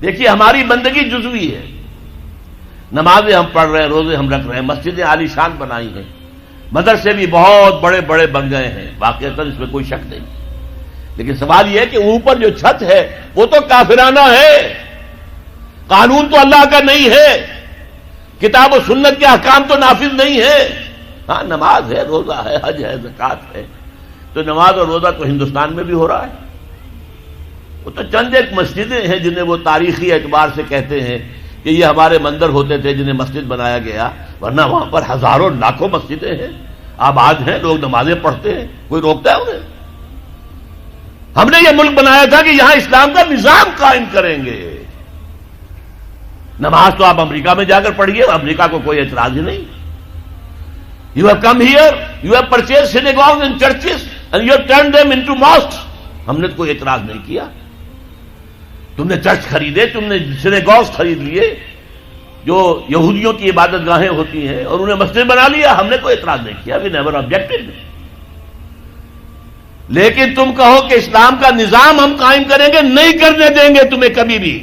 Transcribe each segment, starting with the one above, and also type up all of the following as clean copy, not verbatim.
دیکھیے ہماری بندگی جزوی ہے، نمازیں ہم پڑھ رہے ہیں، روزے ہم رکھ رہے ہیں، مسجدیں عالی شان بنائی ہیں، مدرسے بھی بہت بڑے بڑے بن گئے ہیں، واقعتاً اس میں کوئی شک نہیں، لیکن سوال یہ ہے کہ اوپر جو چھت ہے وہ تو کافرانہ ہے، قانون تو اللہ کا نہیں ہے، کتاب و سنت کے احکام تو نافذ نہیں ہے۔ ہاں نماز ہے، روزہ ہے، حج ہے، زکوٰۃ ہے، تو نماز اور روزہ تو ہندوستان میں بھی ہو رہا ہے، وہ تو چند ایک مسجدیں ہیں جنہیں وہ تاریخی اعتبار سے کہتے ہیں کہ یہ ہمارے مندر ہوتے تھے جنہیں مسجد بنایا گیا، ورنہ وہاں پر ہزاروں لاکھوں مسجدیں ہیں، آباد ہیں، لوگ نمازیں پڑھتے ہیں، کوئی روکتا ہے انہیں؟ ہم نے یہ ملک بنایا تھا کہ یہاں اسلام کا نظام قائم کریں گے۔ نماز تو آپ امریکہ میں جا کر پڑھیے، امریکہ کو کوئی اعتراض ہی نہیں۔ You have come here, you have purchase synagogues and churches and you have turned them into mosques۔ ہم نے کوئی اعتراض نہیں کیا، تم نے چرچ خریدے، تم نے synagogues خرید لیے جو یہودیوں کی عبادت گاہیں ہوتی ہیں، اور انہیں مسجد بنا لیا، ہم نے کوئی اعتراض نہیں کیا، we never objected۔ لیکن تم کہو کہ اسلام کا نظام ہم قائم کریں گے، نہیں کرنے دیں گے تمہیں کبھی بھی۔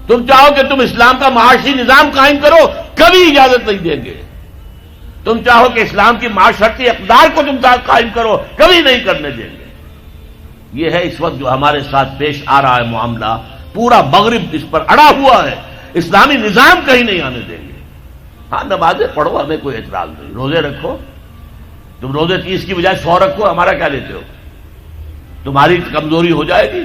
تم چاہو کہ تم اسلام کا معاشی نظام قائم کرو، کبھی اجازت نہیں دیں گے۔ تم چاہو کہ اسلام کی معاشرتی اقدار کو تم قائم کرو، کبھی نہیں کرنے دیں گے۔ یہ ہے اس وقت جو ہمارے ساتھ پیش آ رہا ہے معاملہ، پورا مغرب اس پر اڑا ہوا ہے، اسلامی نظام کہیں نہیں آنے دیں گے۔ ہاں نمازیں پڑھو، ہمیں کوئی اعتراض نہیں، روزے رکھو، تم روزے 30 کی بجائے 100 رکھو، ہمارا کیا لیتے ہو؟ تمہاری کمزوری ہو جائے گی،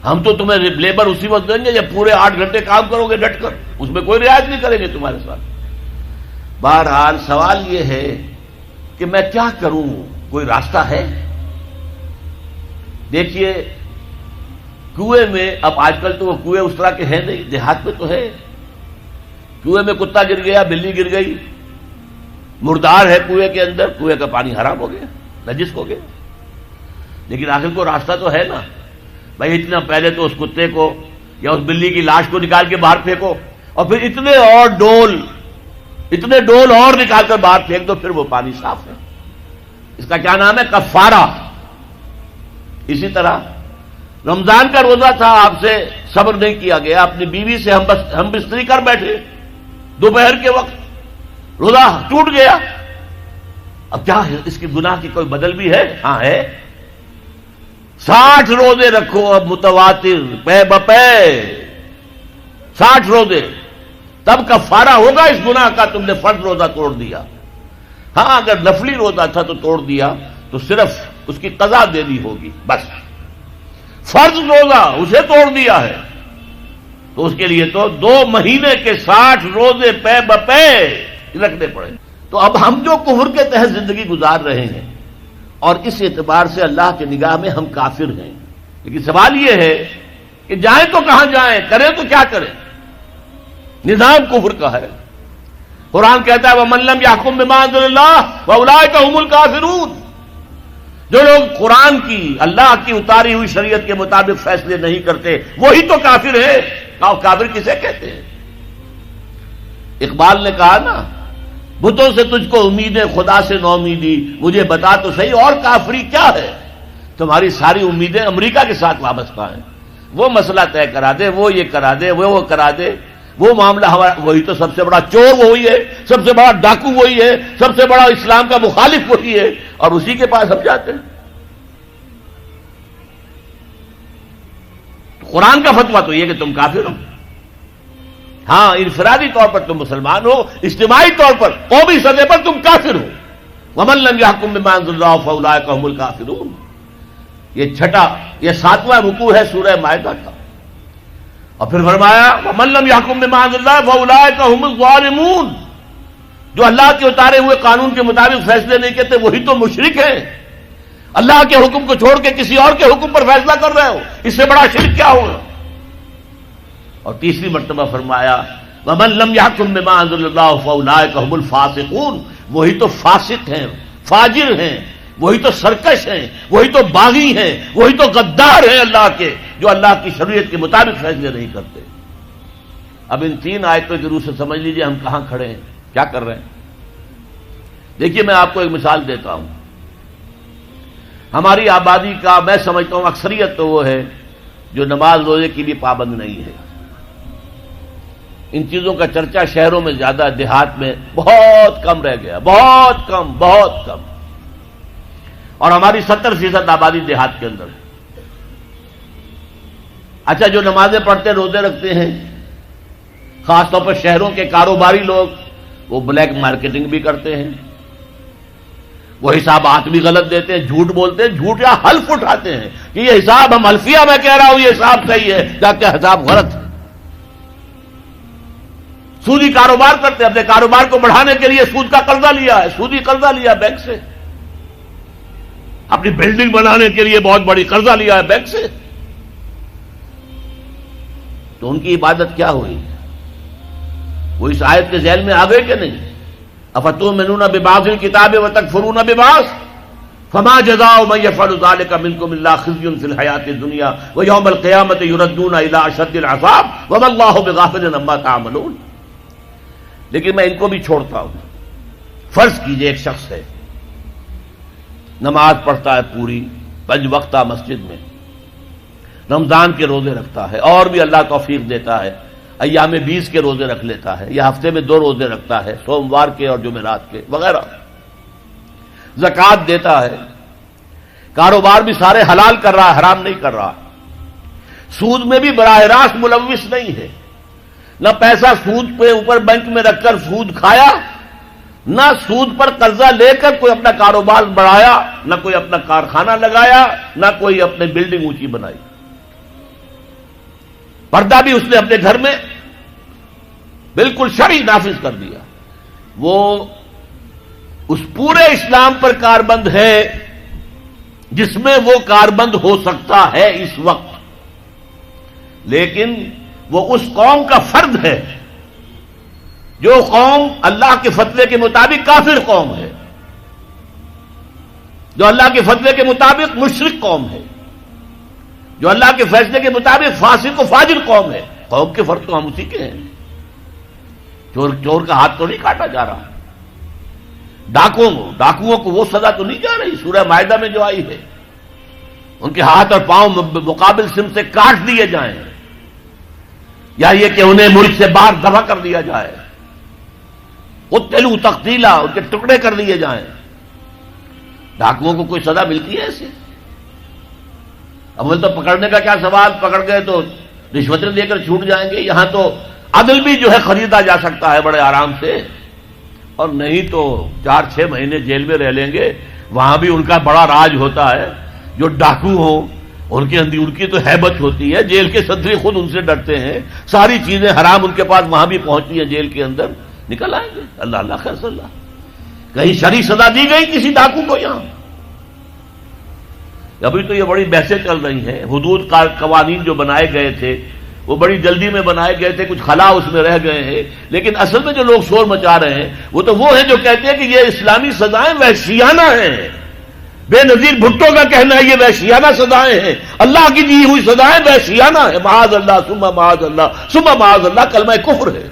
ہم تو تمہیں لیبر اسی وقت دیں گے جب پورے 8 گھنٹے کام کرو گے ڈٹ کر، اس میں کوئی رعایت نہیں کریں گے تمہارے ساتھ۔ بہرحال سوال یہ ہے کہ میں کیا کروں، کوئی راستہ ہے؟ دیکھیے کنویں میں، اب آج کل تو وہ کنویں اس طرح کے ہیں نہیں، دیہات میں تو ہے، کنویں میں کتا گر گیا، بلی گر گئی، مردار ہے کنویں کے اندر، کنویں کا پانی حرام ہو گیا، نجس ہو گیا، لیکن آخر کو راستہ تو ہے نا بھائی، اتنا پہلے تو اس کتے کو یا اس بلی کی لاش کو نکال کے باہر پھینکو، اور پھر اتنے ڈول اور نکال کر باہر پھینک دو، پھر وہ پانی صاف ہے۔ اس کا کیا نام ہے؟ کفارہ۔ اسی طرح رمضان کا روزہ تھا، آپ سے صبر نہیں کیا گیا، اپنی بیوی سے ہم بستری کر بیٹھے دوپہر کے وقت، روزہ ٹوٹ گیا، اب کیا ہے؟ اس کی گناہ کی کوئی بدل بھی ہے؟ ہاں ہے، 60 روزے رکھو اب متواتر پے بپے، 60 روزے، تب کفارہ ہوگا اس گناہ کا، تم نے فرض روزہ توڑ دیا۔ ہاں اگر نفلی روزہ تھا تو توڑ دیا تو صرف اس کی قضا دینی ہوگی بس، فرض روزہ اسے توڑ دیا ہے تو اس کے لیے تو 2 مہینے کے 60 روزے پے بپے رکھنے پڑے۔ تو اب ہم جو کفر کے تحت زندگی گزار رہے ہیں، اور اس اعتبار سے اللہ کی نگاہ میں ہم کافر ہیں، لیکن سوال یہ ہے کہ جائیں تو کہاں جائیں، کریں تو کیا کریں؟ نظام کفر کا ہے، قرآن کہتا ہے وَمَن لَّمْ يَحْكُم بِمَا أَنزَلَ اللَّهُ فَأُولَٰئِكَ هُمُ الْكَافِرُونَ۔ جو لوگ قرآن کی، اللہ کی اتاری ہوئی شریعت کے مطابق فیصلے نہیں کرتے، وہی تو کافر ہے۔ کافر کسے کہتے ہیں؟ اقبال نے کہا نا، بتوں سے تجھ کو امیدیں، خدا سے نو امیدی، مجھے بتا تو صحیح اور کافری کیا ہے؟ تمہاری ساری امیدیں امریکہ کے ساتھ وابستہ ہیں، وہ مسئلہ طے کرا دے، وہ یہ کرا دے، وہ کرا دے، وہ معاملہ ہمارا، وہی تو سب سے بڑا چور وہی ہے، سب سے بڑا ڈاکو وہی ہے، سب سے بڑا اسلام کا مخالف وہی ہے، اور اسی کے پاس ہم جاتے ہیں۔ قرآن کا فتویٰ تو یہ کہ تم کافر ہو۔ ہاں انفرادی طور پر تم مسلمان ہو، اجتماعی طور پر قومی سطح پر تم کافر ہو۔ وَمَن لَّمْ يَحْكُم بِمَا أَنزَلَ اللَّهُ فَأُولَٰئِكَ هُمُ الْكَافِرُونَ۔ یہ 7واں رکوع ہے سورہ مائدہ کا، اور پھر فرمایا وَمَن لَّمْ يَحْكُم بِمَا أَنزَلَ اللَّهُ فَأُولَٰئِكَ هُمُ الظَّالِمُونَ۔ جو اللہ کے اتارے ہوئے قانون کے مطابق فیصلے نہیں کرتے وہی تو مشرک ہیں، اللہ کے حکم کو چھوڑ کے کسی اور کے حکم پر فیصلہ کر رہے ہو، اس سے بڑا شرک کیا ہوگا؟ اور تیسری مرتبہ فرمایا وَمَن لَّمْ يَحْكُم بِمَا أَنزَلَ اللَّهُ فَأُولَٰئِكَ هُمُ الْفَاسِقُونَ۔ وہی تو فاسق ہیں، فاجر ہیں، وہی تو سرکش ہیں، وہی تو باغی ہیں، وہی تو غدار ہیں اللہ کے، جو اللہ کی شریعت کے مطابق فیصلے نہیں کرتے۔ اب ان 3 آیتوں کے روح سے سمجھ لیجئے ہم کہاں کھڑے ہیں، کیا کر رہے ہیں۔ دیکھیے میں آپ کو ایک مثال دیتا ہوں، ہماری آبادی کا میں سمجھتا ہوں اکثریت تو وہ ہے جو نماز روزے کی بھی پابند نہیں ہے۔ ان چیزوں کا چرچا شہروں میں زیادہ، دیہات میں بہت کم رہ گیا، بہت کم، بہت کم۔ اور ہماری 70% آبادی دیہات کے اندر ہے۔ اچھا، جو نمازیں پڑھتے روزے رکھتے ہیں، خاص طور پر شہروں کے کاروباری لوگ، وہ بلیک مارکیٹنگ بھی کرتے ہیں، وہ حسابات بھی غلط دیتے ہیں، جھوٹ بولتے ہیں، جھوٹ یا حلف اٹھاتے ہیں کہ یہ حساب ہم حلفیہ میں کہہ رہا ہوں یہ حساب صحیح ہے، جبکہ حساب غلط ہے۔ سودی کاروبار کرتے ہیں، اپنے کاروبار کو بڑھانے کے لیے سود کا قرضہ لیا ہے، سودی قرضہ لیا بینک سے، اپنی بلڈنگ بنانے کے لیے بہت بڑی قرضہ لیا ہے بینک سے، تو ان کی عبادت کیا ہوئی؟ وہ اس آیت کے ذیل میں آ گئے کہ نہیں؟ افتؤمنون ببعض الکتاب وتکفرون ببعض فما جزاء من يفعل ذلك منكم الا خزي في الحياة الدنيا ويوم القيامة يردون الى اشد العذاب وما الله بغافل عما تعملون۔ لیکن میں ان کو بھی چھوڑتا ہوں۔ فرض کیجئے ایک شخص ہے، نماز پڑھتا ہے پوری 5 وقتہ مسجد میں، رمضان کے روزے رکھتا ہے، اور بھی اللہ توفیق دیتا ہے ایام 20 کے روزے رکھ لیتا ہے، یا ہفتے میں 2 روزے رکھتا ہے، سوموار کے اور جمعرات کے وغیرہ، زکوٰۃ دیتا ہے، کاروبار بھی سارے حلال کر رہا ہے، حرام نہیں کر رہا، سود میں بھی براہ راست ملوث نہیں ہے، نہ پیسہ سود پہ اوپر بینک میں رکھ کر سود کھایا، نہ سود پر قرضہ لے کر کوئی اپنا کاروبار بڑھایا، نہ کوئی اپنا کارخانہ لگایا، نہ کوئی اپنے بلڈنگ اونچی بنائی۔ پردہ بھی اس نے اپنے گھر میں بالکل شرعی نافذ کر دیا۔ وہ اس پورے اسلام پر کاربند ہے جس میں وہ کاربند ہو سکتا ہے اس وقت، لیکن وہ اس قوم کا فرد ہے جو قوم اللہ کے فتوے کے مطابق کافر قوم ہے، جو اللہ کے فتوے کے مطابق مشرک قوم ہے، جو اللہ کے فیصلے کے مطابق فاسق و فاجر قوم ہے۔ قوم کے فرد تو ہم اسی کے ہیں۔ چور کا ہاتھ تو نہیں کاٹا جا رہا، ڈاکوؤں کو وہ سزا تو نہیں جا رہی سورہ مائدہ میں جو آئی ہے، ان کے ہاتھ اور پاؤں مقابل سم سے کاٹ دیے جائیں، یا یہ کہ انہیں ملک سے باہر دفع کر دیا جائے، قتلوا تقتیلا، ان کے ٹکڑے کر دیے جائیں۔ ڈاکوؤں کو کوئی سزا ملتی ہے ایسے؟ اول تو پکڑنے کا کیا سوال، پکڑ گئے تو رشوتیں دے کر چھوٹ جائیں گے۔ یہاں تو عدل بھی جو ہے خریدا جا سکتا ہے بڑے آرام سے، اور نہیں تو 4-6 مہینے جیل میں رہ لیں گے۔ وہاں بھی ان کا بڑا راج ہوتا ہے، جو ڈاکو ہوں ان کی تو ہیبت ہوتی ہے، جیل کے صدری خود ان سے ڈرتے ہیں، ساری چیزیں حرام ان کے پاس وہاں بھی پہنچتی ہیں، جیل کے اندر نکل آئیں گے۔ اللہ اللہ خیر صلی اللہ، کہیں شرعی سزا دی گئی کسی ڈاکو کو؟ یہاں ابھی تو یہ بڑی بحثیں چل رہی ہیں، حدود قوانین جو بنائے گئے تھے وہ بڑی جلدی میں بنائے گئے تھے، کچھ خلا اس میں رہ گئے ہیں، لیکن اصل میں جو لوگ شور مچا رہے ہیں وہ ہیں جو کہتے ہیں کہ یہ اسلامی سزائیں وحشیانہ ہیں۔ بے نظیر بھٹو کا کہنا ہے یہ وحشیانہ سزائیں ہیں، اللہ کی دی ہوئی سزائیں وحشیانہ ہیں، معاذ اللہ ثم معاذ اللہ ثم معاذ اللہ، کلمہ کفر ہے۔